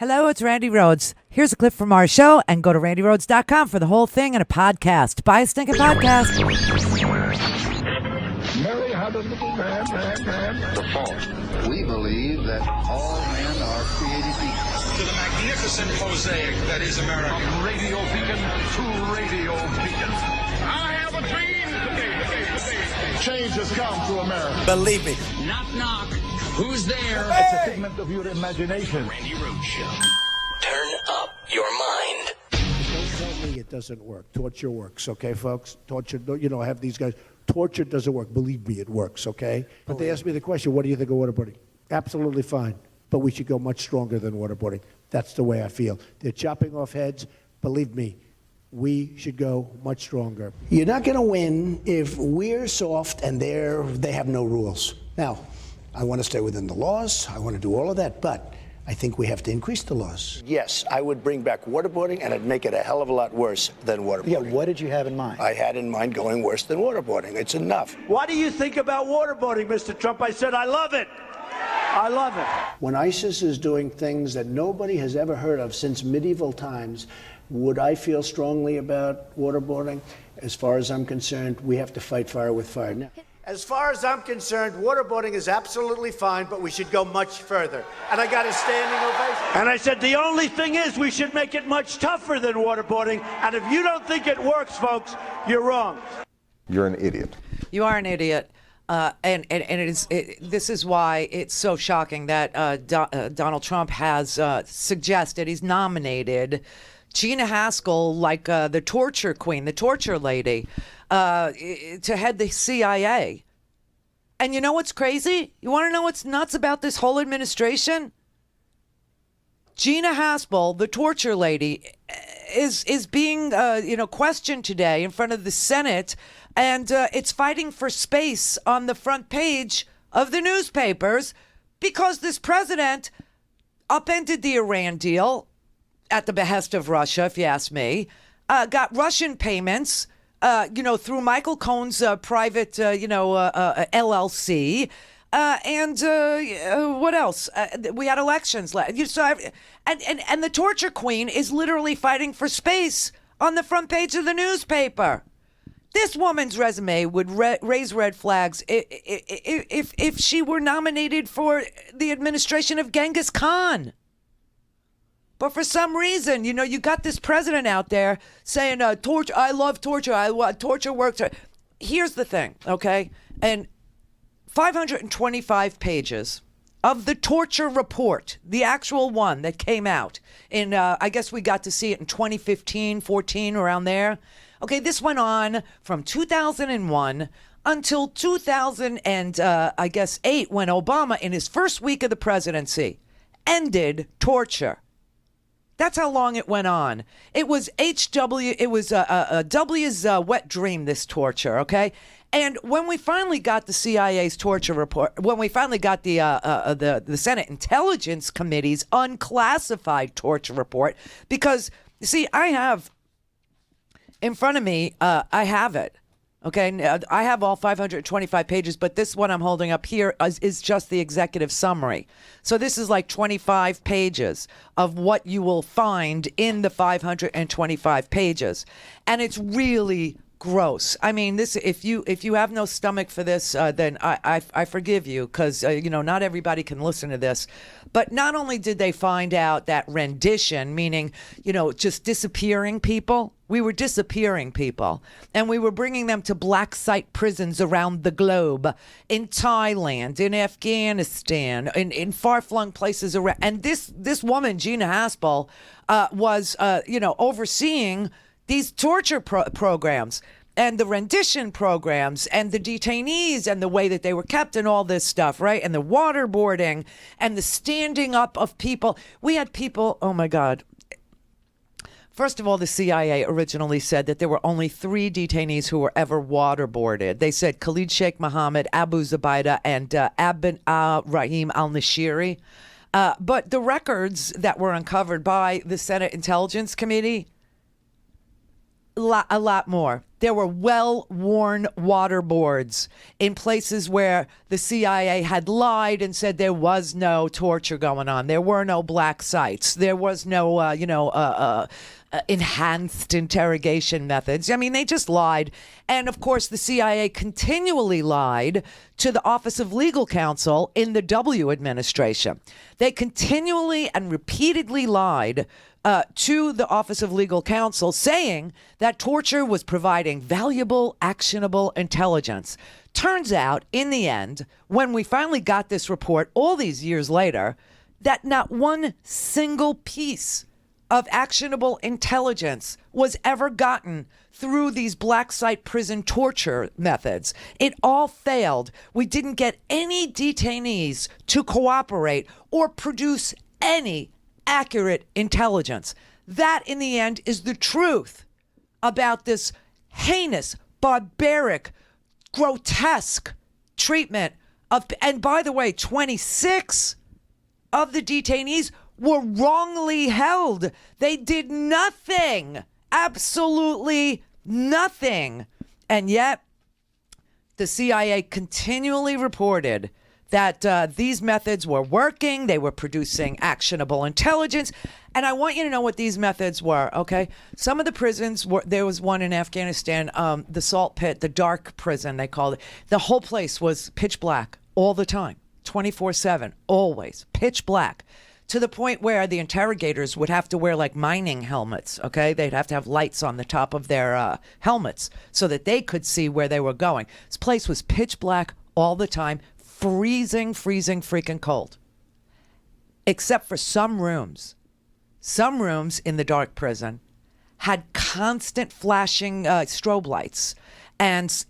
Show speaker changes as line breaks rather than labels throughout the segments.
Hello, it's Randi Rhodes. Here's a clip from our show, and go to randyrhodes.com for the whole thing and a podcast. Buy a stinking podcast.
Mary had a little man.
The fault. We believe that all men are created equal.
To the magnificent mosaic that is America.
From radio beacon to radio beacon. I have a dream today. Change has come to America.
Believe me.
Knock, knock. Who's there?
It's a figment of your imagination.
Randi Rhodes Show.
Turn up your mind.
Don't tell me it doesn't work. Torture works, okay, folks? Torture, I have these guys. Torture doesn't work. Believe me, it works, okay? But they asked me the question, what do you think of waterboarding? Absolutely fine. But we should go much stronger than waterboarding. That's the way I feel. They're chopping off heads. Believe me, we should go much stronger.
You're not going to win if we're soft and they have no rules. Now, I want to stay within the laws. I want to do all of that, but I think we have to increase the laws. Yes, I would bring back waterboarding, and I'd make it a hell of a lot worse than waterboarding.
Yeah, what did you have in mind?
I had in mind going worse than waterboarding. It's enough.
What do you think about waterboarding, Mr. Trump? I said, I love it. I love it. When ISIS is doing things that nobody has ever heard of since medieval times, would I feel strongly about waterboarding? As far as I'm concerned, we have to fight fire with fire. Now, as far as I'm concerned, waterboarding is absolutely fine, but we should go much further. And I got a standing ovation. And I said, the only thing is we should make it much tougher than waterboarding. And if you don't think it works, folks, you're wrong.
You're an idiot.
You are an idiot. This is why it's so shocking that Donald Trump has suggested he's nominated Gina Haspel, like the torture queen, the torture lady, to head the CIA. And you know what's crazy? You want to know what's nuts about this whole administration? Gina Haspel, the torture lady, is being questioned today in front of the Senate, and it's fighting for space on the front page of the newspapers because this president upended the Iran deal at the behest of Russia, if you ask me, got Russian payments, through Michael Cohen's private, LLC. And what else? We had elections. And the torture queen is literally fighting for space on the front page of the newspaper. This woman's resume would raise red flags if she were nominated for the administration of Genghis Khan. But for some reason, you got this president out there saying, torture, I love torture. Torture works. Here's the thing, okay? And 525 pages of the torture report, the actual one that came out in, I guess we got to see it in 2015, 14, around there. Okay, this went on from 2001 until 2008, when Obama, in his first week of the presidency, ended torture. That's how long it went on. It was W's wet dream, this torture, okay? And when we finally got the CIA's torture report, when we finally got the Senate Intelligence Committee's unclassified torture report, because, you see, I have in front of me, I have it. Okay, I have all 525 pages, but this one I'm holding up here is just the executive summary. So this is like 25 pages of what you will find in the 525 pages. And it's really gross. I mean, this, if you have no stomach for this, then I forgive you, because not everybody can listen to this. But not only did they find out that rendition, meaning just disappearing people, we were disappearing people, and we were bringing them to black site prisons around the globe, in Thailand, in Afghanistan, in far-flung places around. And this woman, Gina Haspel, was overseeing these torture programs and the rendition programs and the detainees and the way that they were kept and all this stuff, right? And the waterboarding and the standing up of people. We had people, oh my God. First of all, the CIA originally said that there were only 3 detainees who were ever waterboarded. They said Khalid Sheikh Mohammed, Abu Zubaydah, and Abin Rahim al-Nashiri. But the records that were uncovered by the Senate Intelligence Committee, a lot more. There were well-worn waterboards in places where the CIA had lied and said there was no torture going on. There were no black sites. There was no, enhanced interrogation methods. I mean, they just lied. And of course, the CIA continually lied to the Office of Legal Counsel in the W administration. They continually and repeatedly lied to the Office of Legal Counsel, saying that torture was providing valuable, actionable intelligence. Turns out, in the end, when we finally got this report all these years later, that not one single piece of actionable intelligence was ever gotten through these black site prison torture methods. It all failed. We didn't get any detainees to cooperate or produce any accurate intelligence. That, in the end, is the truth about this heinous, barbaric, grotesque treatment of, and by the way, 26 of the detainees were wrongly held. They did nothing, absolutely nothing. And yet, the CIA continually reported that these methods were working. They were producing actionable intelligence. And I want you to know what these methods were, okay? Some of the prisons were, there was one in Afghanistan, the salt pit, the dark prison, they called it. The whole place was pitch black all the time, 24/7, always, pitch black. To the point where the interrogators would have to wear like mining helmets, okay? They'd have to have lights on the top of their helmets so that they could see where they were going. This place was pitch black all the time, freezing freaking cold. Except for some rooms. Some rooms in the dark prison had constant flashing strobe lights. And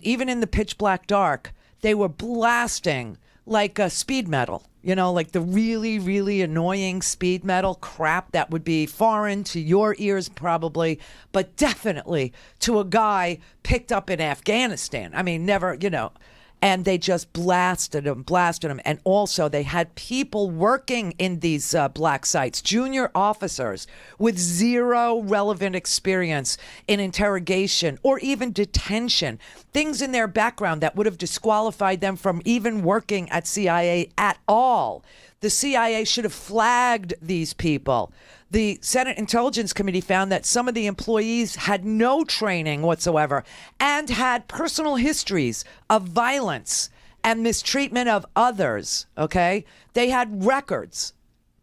even in the pitch black dark, they were blasting like speed metal, you know, like the really, really annoying speed metal crap that would be foreign to your ears probably, but definitely to a guy picked up in Afghanistan. I mean, never, you know. And they just blasted them. And also they had people working in these black sites, junior officers with zero relevant experience in interrogation or even detention, things in their background that would have disqualified them from even working at CIA at all. The CIA should have flagged these people. The Senate Intelligence Committee found that some of the employees had no training whatsoever and had personal histories of violence and mistreatment of others, okay? They had records,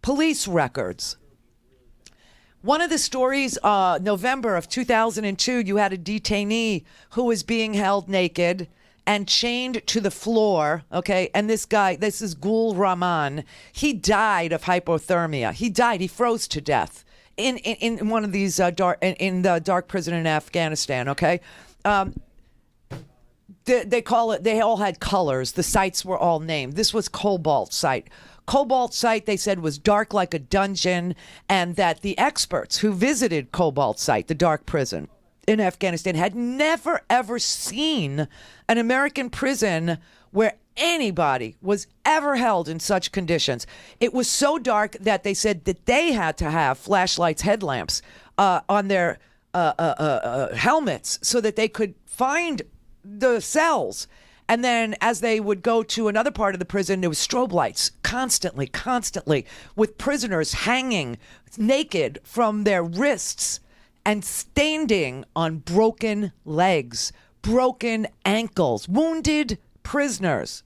police records. One of the stories, November of 2002, you had a detainee who was being held naked and chained to the floor, okay? And this guy, this is Gul Rahman. He died of hypothermia. He died. He froze to death in one of these in the dark prison in Afghanistan, okay? They call it, they all had colors. The sites were all named. This was Cobalt Site. Cobalt Site, they said, was dark like a dungeon, and that the experts who visited Cobalt Site, the dark prison in Afghanistan, had never, ever seen an American prison where anybody was ever held in such conditions. It was so dark that they said that they had to have flashlights, headlamps on their helmets so that they could find the cells. And then as they would go to another part of the prison, there was strobe lights constantly, with prisoners hanging naked from their wrists and standing on broken legs, broken ankles, wounded prisoners.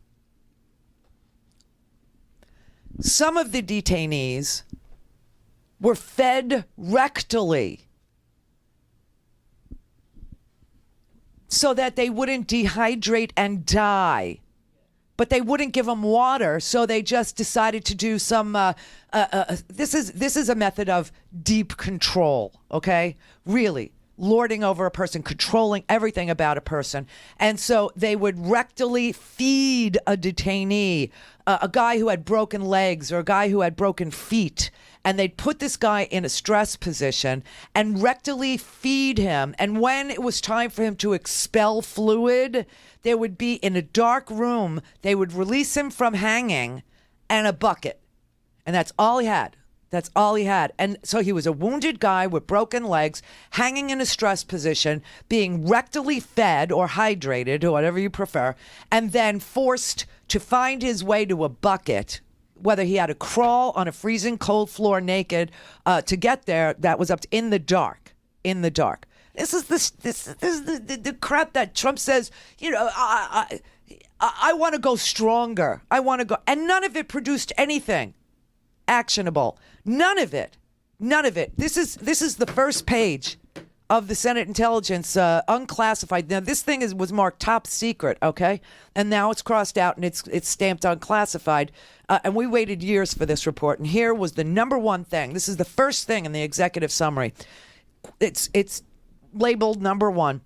Some of the detainees were fed rectally so that they wouldn't dehydrate and die. But they wouldn't give them water, so they just decided to do some. This is a method of deep control, okay? Really, lording over a person, controlling everything about a person. And so they would rectally feed a detainee, a guy who had broken legs or a guy who had broken feet. And they'd put this guy in a stress position and rectally feed him. And when it was time for him to expel fluid, there would be, in a dark room, they would release him from hanging and a bucket. And that's all he had, That's all he had. And so he was a wounded guy with broken legs, hanging in a stress position, being rectally fed or hydrated, or whatever you prefer, and then forced to find his way to a bucket, whether he had to crawl on a freezing cold floor naked to get there. That was up to, in the dark. This is the crap that Trump says, I want to go stronger. I want to go. And none of it produced anything actionable. None of it. This is the first page of the Senate Intelligence, unclassified. Now, this thing was marked top secret, okay? And now it's crossed out and it's stamped unclassified. And we waited years for this report. And here was the number one thing. This is the first thing in the executive summary. It's labeled number one.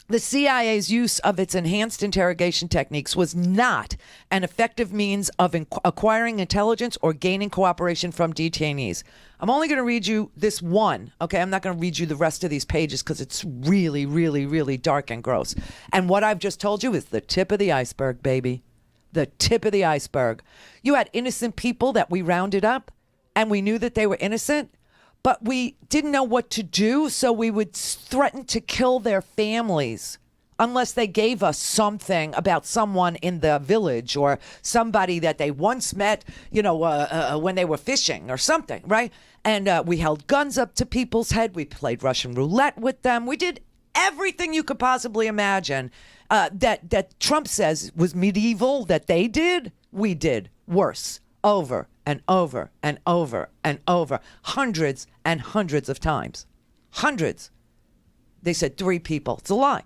The CIA's use of its enhanced interrogation techniques was not an effective means of acquiring intelligence or gaining cooperation from detainees. I'm only going to read you this one, okay? I'm not going to read you the rest of these pages because it's really, really, really dark and gross. And what I've just told you is the tip of the iceberg, baby. The tip of the iceberg. You had innocent people that we rounded up, and we knew that they were innocent, but we didn't know what to do, so we would threaten to kill their families unless they gave us something about someone in the village or somebody that they once met, when they were fishing or something, right? And we held guns up to people's head. We played Russian roulette with them. We did everything you could possibly imagine that Trump says was medieval that they did. We did worse. Over and over and over and over, hundreds and hundreds of times. Hundreds. They said 3 people. It's a lie.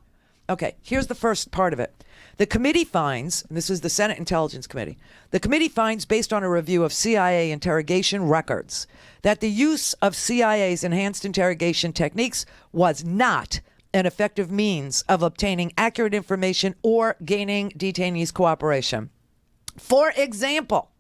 Okay, here's the first part of it. The committee finds, and this is the Senate Intelligence Committee, the committee finds, based on a review of CIA interrogation records, that the use of CIA's enhanced interrogation techniques was not an effective means of obtaining accurate information or gaining detainees' cooperation. For example,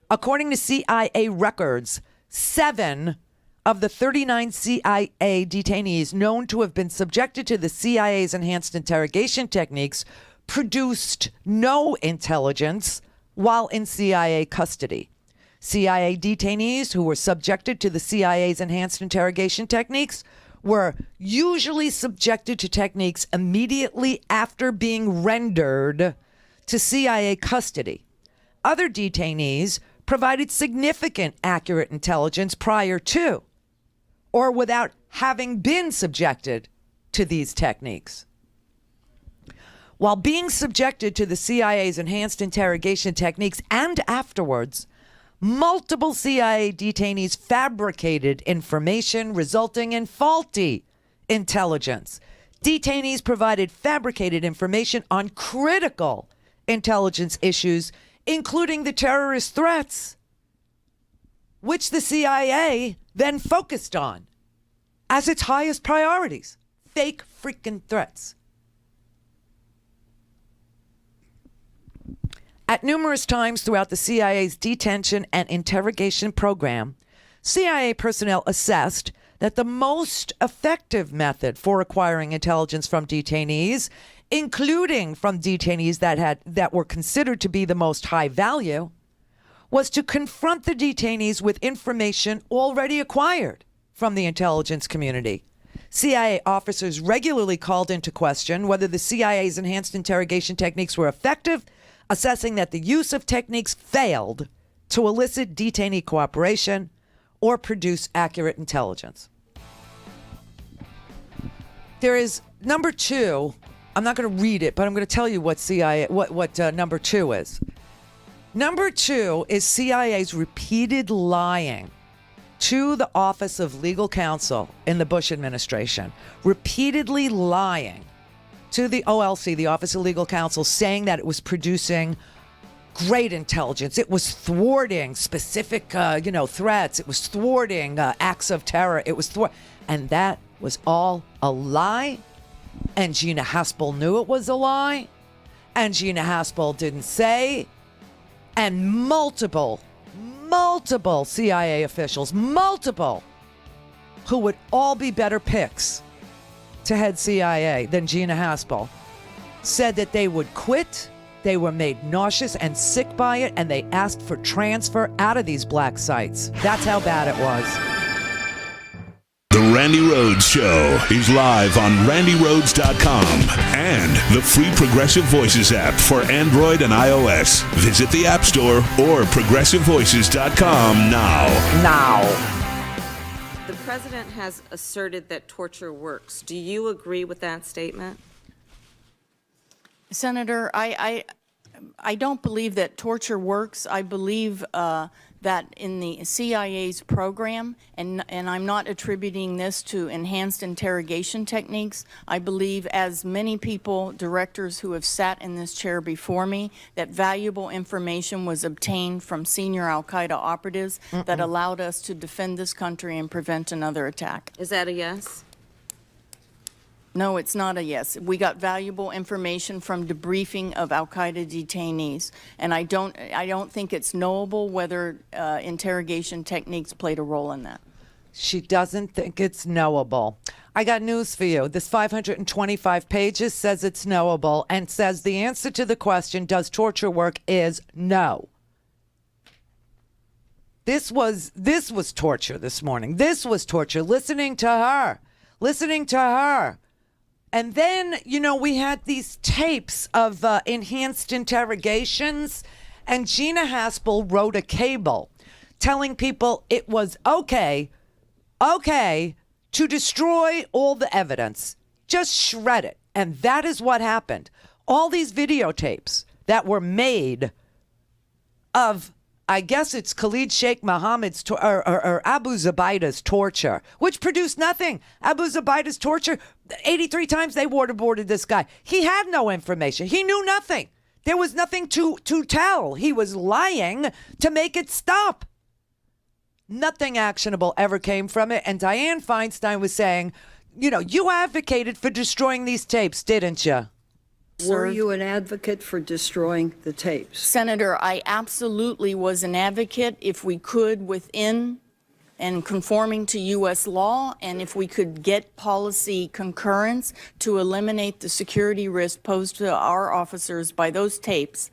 according to CIA records, 7 of the 39 CIA detainees known to have been subjected to the CIA's enhanced interrogation techniques produced no intelligence while in CIA custody. CIA detainees who were subjected to the CIA's enhanced interrogation techniques were usually subjected to techniques immediately after being rendered to CIA custody. Other detainees provided significant accurate intelligence prior to or without having been subjected to these techniques. While being subjected to the CIA's enhanced interrogation techniques and afterwards, multiple CIA detainees fabricated information resulting in faulty intelligence. Detainees provided fabricated information on critical intelligence issues, including the terrorist threats, which the CIA then focused on as its highest priorities. Fake freaking threats. At numerous times throughout the CIA's detention and interrogation program, CIA personnel assessed that the most effective method for acquiring intelligence from detainees, including from detainees that were considered to be the most high value, was to confront the detainees with information already acquired from the intelligence community. CIA officers regularly called into question whether the CIA's enhanced interrogation techniques were effective, assessing that the use of techniques failed to elicit detainee cooperation or produce accurate intelligence. There is number 2. I'm not going to read it, but I'm going to tell you what number 2 is. Number 2 is CIA's repeated lying to the Office of Legal Counsel in the Bush administration. Repeatedly lying to the OLC, the Office of Legal Counsel, saying that it was producing great intelligence. It was thwarting specific, threats. It was thwarting acts of terror. It was and that was all a lie. And Gina Haspel knew it was a lie. And Gina Haspel didn't say. And multiple CIA officials, who would all be better picks to head CIA than Gina Haspel, said that they would quit, They were made nauseous and sick by it, and they asked for transfer out of these black sites. That's how bad it was.
The Randi Rhodes Show is live on RandiRhodes.com and the free Progressive Voices app for Android and iOS. Visit the App Store or ProgressiveVoices.com now.
The president has asserted that torture works. Do you agree with that statement?
Senator, I don't believe that torture works. I believe that in the CIA's program, and I'm not attributing this to enhanced interrogation techniques. I believe, as many people, directors who have sat in this chair before me, that valuable information was obtained from senior al-Qaeda operatives that allowed us to defend this country and prevent another attack.
Is that a yes?
No, it's not a yes. We got valuable information from debriefing of al-Qaeda detainees, and I don't think it's knowable whether interrogation techniques played a role in that.
She doesn't think it's knowable. I got news for you. This 525 pages says it's knowable and says the answer to the question, does torture work, is no. This was torture this morning. This was torture, listening to her. And then, we had these tapes of enhanced interrogations, and Gina Haspel wrote a cable telling people it was okay to destroy all the evidence. Just shred it. And that is what happened. All these videotapes that were made of, I guess it's Khalid Sheikh Mohammed's or Abu Zubaydah's torture, which produced nothing. Abu Zubaydah's torture, 83 times they waterboarded this guy. He had no information. He knew nothing. There was nothing to tell. He was lying to make it stop. Nothing actionable ever came from it. And Dianne Feinstein was saying, you advocated for destroying these tapes, didn't you?
Were you an advocate for destroying the tapes?
Senator, I absolutely was an advocate if we could, within and conforming to U.S. law, and if we could get policy concurrence to eliminate the security risk posed to our officers by those tapes,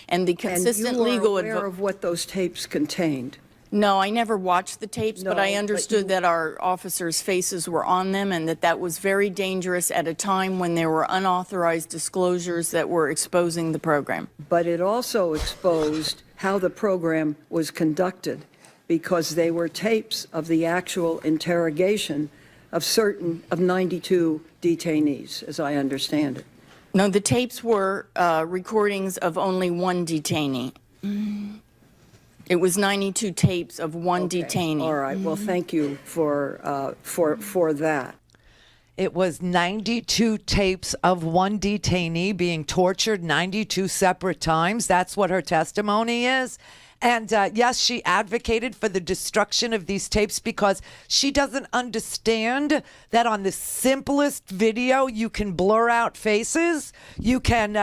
and the consistent legal
advice. Aware of what those tapes contained?
No, I never watched the tapes, but I understood that our officers' faces were on them and that was very dangerous at a time when there were unauthorized disclosures that were exposing the program.
But it also exposed how the program was conducted, because they were tapes of the actual interrogation of 92 detainees, as I understand it.
No, the tapes were recordings of only one detainee. It was 92 tapes of one detainee.
All right. Well, thank you for that.
It was 92 tapes of one detainee being tortured 92 separate times. That's what her testimony is. And yes, she advocated for the destruction of these tapes because she doesn't understand that on the simplest video, you can blur out faces. You can,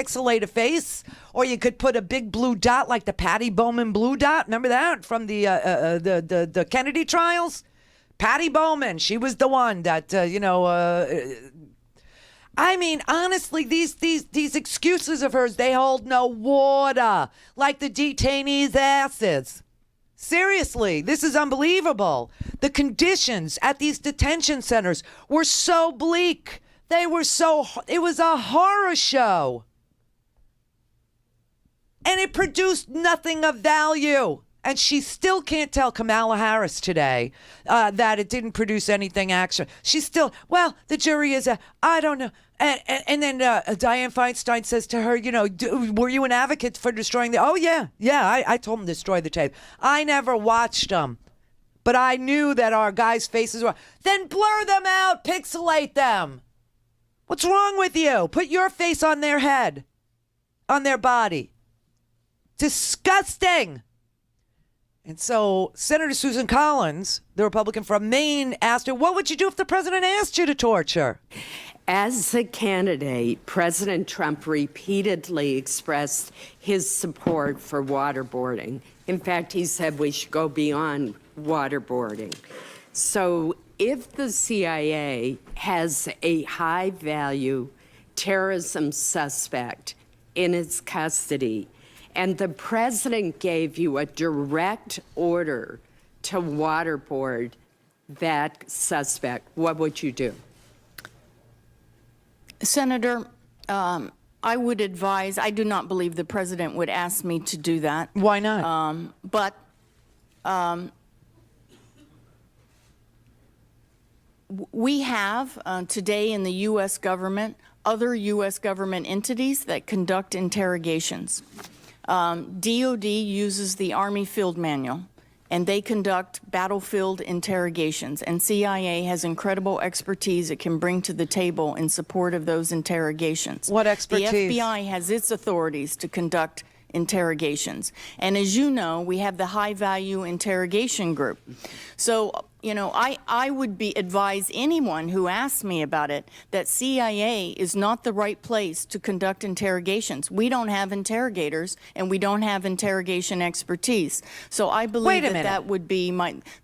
pixelate a face, or you could put a big blue dot like the Patty Bowman blue dot. Remember that from the Kennedy trials? Patty Bowman, she was the one that, I mean, honestly, these excuses of hers, they hold no water, like the detainees' asses. Seriously, this is unbelievable. The conditions at these detention centers were so bleak. It was a horror show. And it produced nothing of value. And she still can't tell Kamala Harris today that it didn't produce anything actual. She's still, the jury is, I don't know. And then Dianne Feinstein says to her, were you an advocate for destroying the, I told him to destroy the tape. I never watched them, but I knew that our guys' faces were, then blur them out, pixelate them. What's wrong with you? Put your face on their head, on their body. Disgusting. And so Senator Susan Collins, the Republican from Maine, asked her, what would you do if the president asked you to torture?
As a candidate, President Trump repeatedly expressed his support for waterboarding. In fact, he said we should go beyond waterboarding. So if the CIA has a high-value terrorism suspect in his custody, and the president gave you a direct order to waterboard that suspect, what would you do?
Senator, I would advise, I do not believe the president would ask me to do that.
Why not?
But we have today in the U.S. government other U.S. government entities that conduct interrogations. DOD uses the Army Field Manual, and they conduct battlefield interrogations, and CIA has incredible expertise it can bring to the table in support of those interrogations.
What expertise?
The FBI has its authorities to conduct interrogations. And as you know, we have the High Value Interrogation Group. So, you know, I would advise anyone who asks me about it that CIA is not the right place to conduct interrogations. We don't have interrogators, and we don't have interrogation expertise. So I believe that would be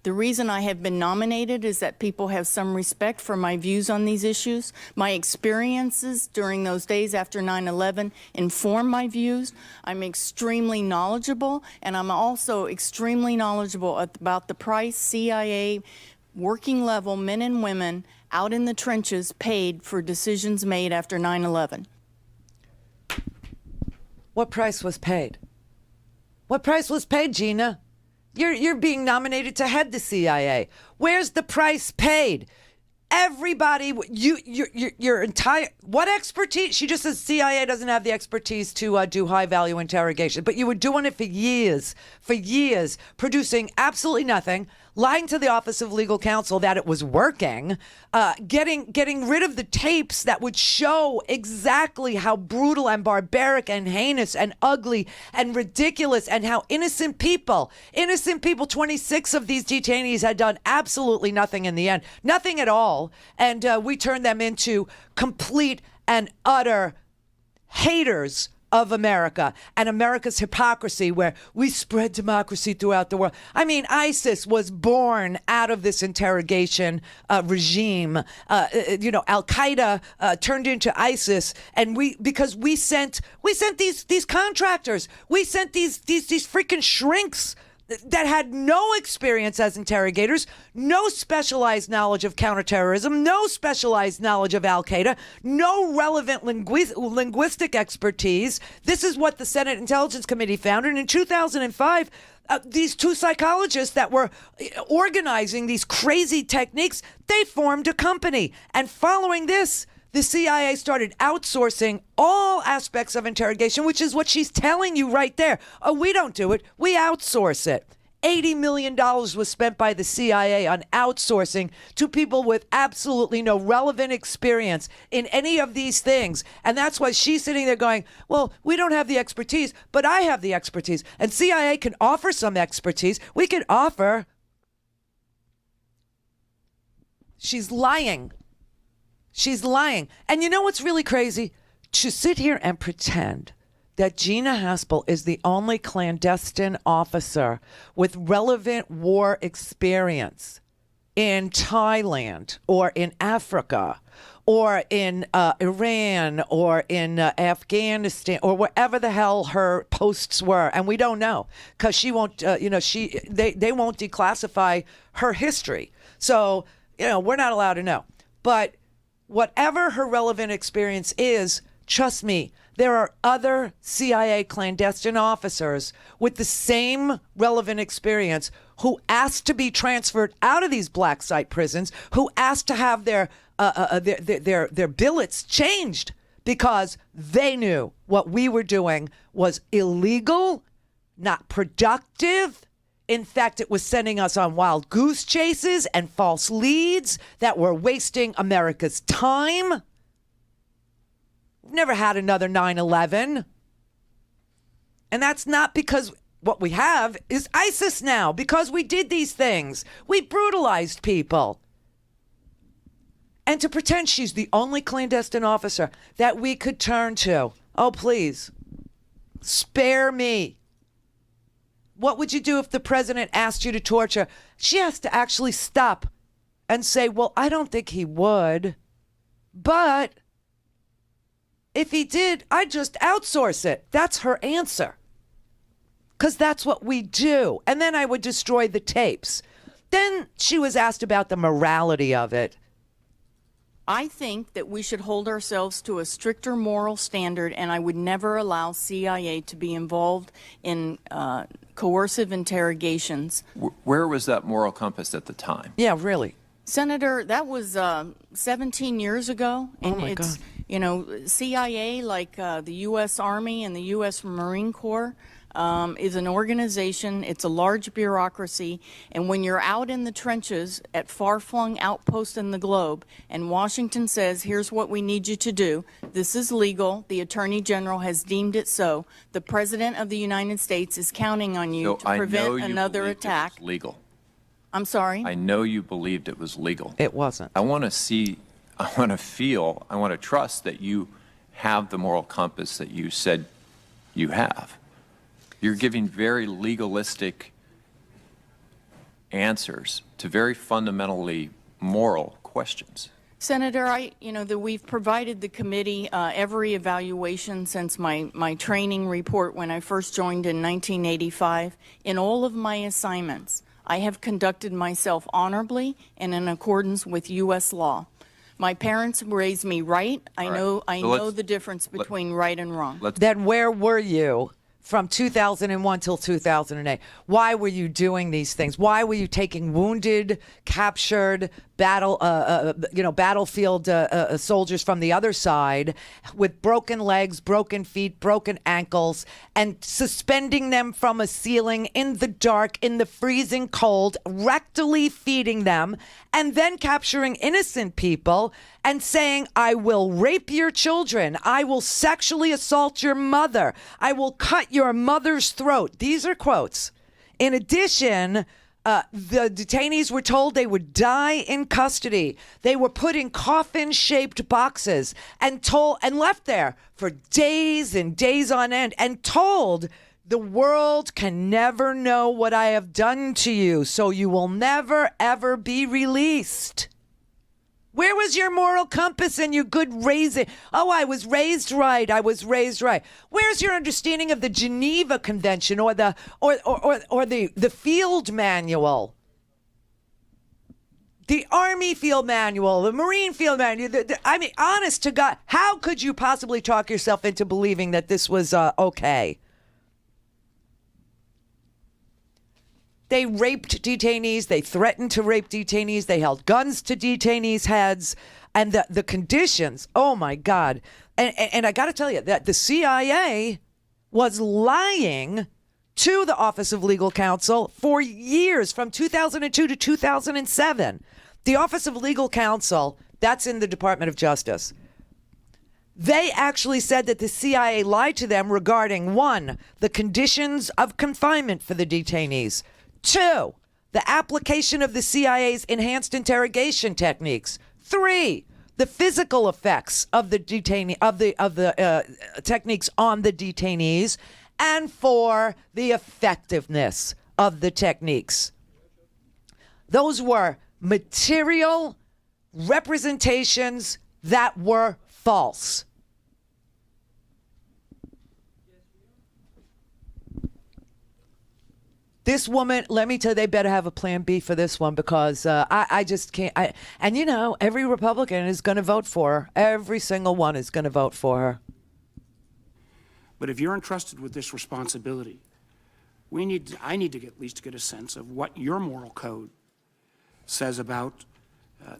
the reason I have been nominated is that people have some respect for my views on these issues. My experiences during those days after 9/11 inform my views. I'm extremely knowledgeable, and I'm also extremely knowledgeable about the price CIA working level men and women out in the trenches paid for decisions made after 9/11.
What price was paid? What price was paid, Gina? You're being nominated to head the CIA. Where's the price paid? Everybody, your entire, what expertise? She just says CIA doesn't have the expertise to do high value interrogation, but you were doing it for years, producing absolutely nothing, lying to the Office of Legal Counsel that it was working, getting rid of the tapes that would show exactly how brutal and barbaric and heinous and ugly and ridiculous, and how innocent people, 26 of these detainees had done absolutely nothing in the end, nothing at all. And we turned them into complete and utter haters of America and America's hypocrisy, where we spread democracy throughout the world. I mean, ISIS was born out of this interrogation regime. Al-Qaeda turned into ISIS, and because we sent these contractors, we sent these freaking shrinks that had no experience as interrogators, no specialized knowledge of counterterrorism, no specialized knowledge of Al-Qaeda, no relevant linguistic expertise. This is what the Senate Intelligence Committee found. And in 2005, these two psychologists that were organizing these crazy techniques, they formed a company. And following this, the CIA started outsourcing all aspects of interrogation, which is what she's telling you right there. Oh, we don't do it. We outsource it. $80 million was spent by the CIA on outsourcing to people with absolutely no relevant experience in any of these things. And that's why she's sitting there going, well, we don't have the expertise, but I have the expertise. And CIA can offer some expertise. We can offer. She's lying. She's lying. And you know what's really crazy? To sit here and pretend that Gina Haspel is the only clandestine officer with relevant war experience in Thailand or in Africa or in Iran or in Afghanistan or wherever the hell her posts were. And we don't know, because she won't, they won't declassify her history. So, we're not allowed to know. But whatever her relevant experience is, trust me, there are other CIA clandestine officers with the same relevant experience who asked to be transferred out of these black site prisons, who asked to have their billets changed because they knew what we were doing was illegal, not productive. In fact, it was sending us on wild goose chases and false leads that were wasting America's time. We've never had another 9/11. And that's not because what we have is ISIS now, because we did these things. We brutalized people. And to pretend she's the only clandestine officer that we could turn to, oh, please, spare me. What would you do if the president asked you to torture? She has to actually stop and say, well, I don't think he would, but If he did, I'd just outsource it. That's her answer. Because that's what we do. And then I would destroy the tapes. Then she was asked about the morality of it.
I think that we should hold ourselves to a stricter moral standard, and I would never allow CIA to be involved in coercive interrogations.
Where was that moral compass at the time?
Yeah, really.
Senator, that was 17 years ago, and
Oh my
it's,
God.
you know, CIA, like the U.S. Army and the U.S. Marine Corps, is an organization. It's a large bureaucracy, and when you're out in the trenches at far-flung outposts in the globe, and Washington says, here's what we need you to do, this is legal, the Attorney General has deemed it so, the President of the United States is counting on you to prevent another attack.
It was legal.
I'm sorry?
I know you believed it was legal.
It wasn't.
I want to see, I want to feel, I want to trust that you have the moral compass that you said you have. You're giving very legalistic answers to very fundamentally moral questions.
Senator, we've provided the committee every evaluation since my training report when I first joined in 1985. In all of my assignments, I have conducted myself honorably and in accordance with U.S. law. My parents raised me right. I know the difference between right and wrong.
Then where were you from 2001 till 2008? Why were you doing these things? Why were you taking wounded, captured, battlefield soldiers from the other side with broken legs, broken feet, broken ankles, and suspending them from a ceiling in the dark, in the freezing cold, rectally feeding them, and then capturing innocent people and saying, I will rape your children, I will sexually assault your mother, I will cut your mother's throat. These are quotes. In addition, the detainees were told they would die in custody. They were put in coffin-shaped boxes and left there for days and days on end and told, the world can never know what I have done to you, so you will never, ever be released. Where was your moral compass and your good raising? Oh, I was raised right. I was raised right. Where's your understanding of the Geneva Convention or the field manual? The Army field manual, the Marine field manual. I mean, honest to God, how could you possibly talk yourself into believing that this was okay? They raped detainees. They threatened to rape detainees. They held guns to detainees' heads. And the conditions, oh, my God. And I got to tell you that the CIA was lying to the Office of Legal Counsel for years, from 2002 to 2007. The Office of Legal Counsel, that's in the Department of Justice. They actually said that the CIA lied to them regarding, 1, the conditions of confinement for the detainees. 2, the application of the CIA's enhanced interrogation techniques. 3, the physical effects of the techniques on the detainees. And 4, the effectiveness of the techniques. Those were material representations that were false. This woman, let me tell you, they better have a plan B for this one, because I just can't. And you know, every Republican is going to vote for her. Every single one is going to vote for her.
But if you're entrusted with this responsibility, I need to at least get a sense of what your moral code says about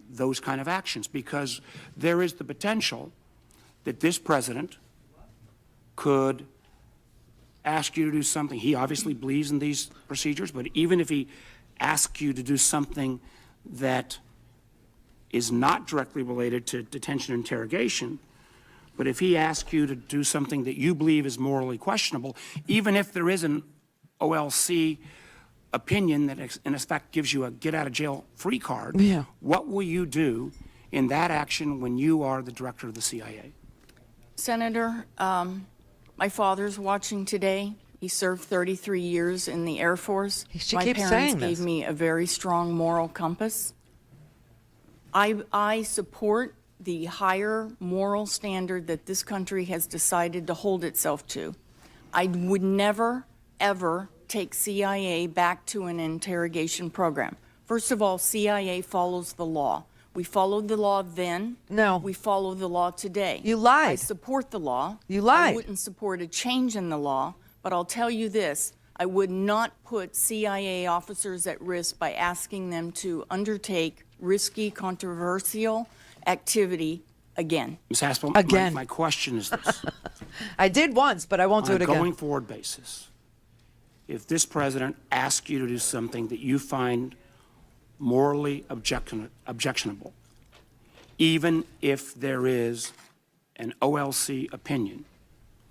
those kind of actions, because there is the potential that this president could ask you to do something. He obviously believes in these procedures, but even if he asks you to do something that is not directly related to detention and interrogation, but if he asks you to do something that you believe is morally questionable, even if there is an OLC opinion that in effect gives you a get-out-of-jail-free card, what will you do in that action when you are the director of the CIA?
Senator, my father's watching today. He served 33 years in the Air Force. My parents gave me a very strong moral compass. I support the higher moral standard that this country has decided to hold itself to. I would never, ever take CIA back to an interrogation program. First of all, CIA follows the law. We followed the law then.
No.
We follow the law today.
You lied.
I support the law.
You lied.
I wouldn't support a change in the law, but I'll tell you this. I would not put CIA officers at risk by asking them to undertake risky, controversial activity again.
Ms. Haspel,
Again.
my question is this.
I did once, but I won't do it
On a
again.
going forward basis, if this president asks you to do something that you find morally objectionable, even if there is an OLC opinion,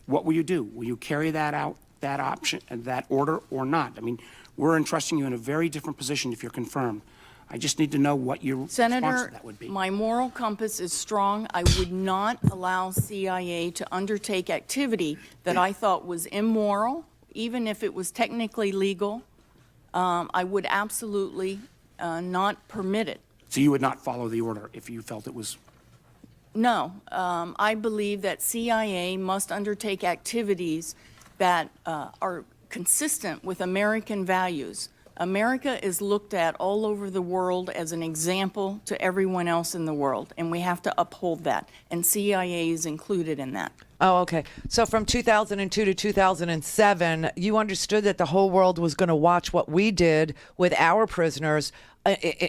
what will you do? Will you carry that out, that option, and that order, or not? I mean, we're entrusting you in a very different position if you're confirmed. I just need to know what your response to
Senator,
that would be.
my moral compass is strong. I would not allow CIA to undertake activity that I thought was immoral, even if it was technically legal. I would absolutely not permit it.
So you would not follow the order if you felt it was?
No, I believe that CIA must undertake activities that are consistent with American values. America is looked at all over the world as an example to everyone else in the world, and we have to uphold that, and CIA is included in that.
Oh, okay. So from 2002 to 2007, you understood that the whole world was going to watch what we did with our prisoners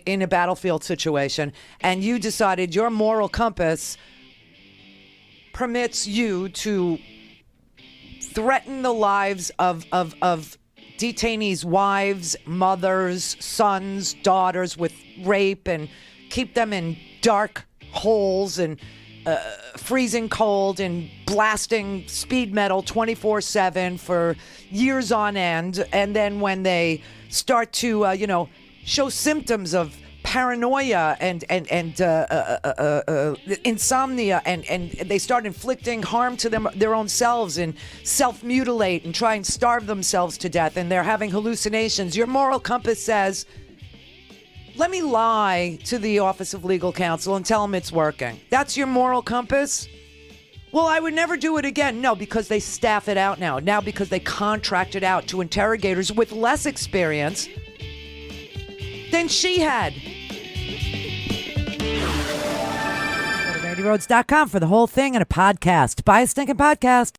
in a battlefield situation, and you decided your moral compass permits you to threaten the lives of detainees' wives, mothers, sons, daughters with rape, and keep them in dark holes and freezing cold and blasting speed metal 24/7 for years on end. And then when they start to, show symptoms of paranoia and insomnia, and they start inflicting harm to their own selves and self-mutilate and try and starve themselves to death, and they're having hallucinations, your moral compass says, let me lie to the Office of Legal Counsel and tell them it's working. That's your moral compass? Well, I would never do it again. No, because they staff it out now. Now because they contract it out to interrogators with less experience than she had. Go to RandiRhodes.com for the whole thing and a podcast. Buy a stinking podcast.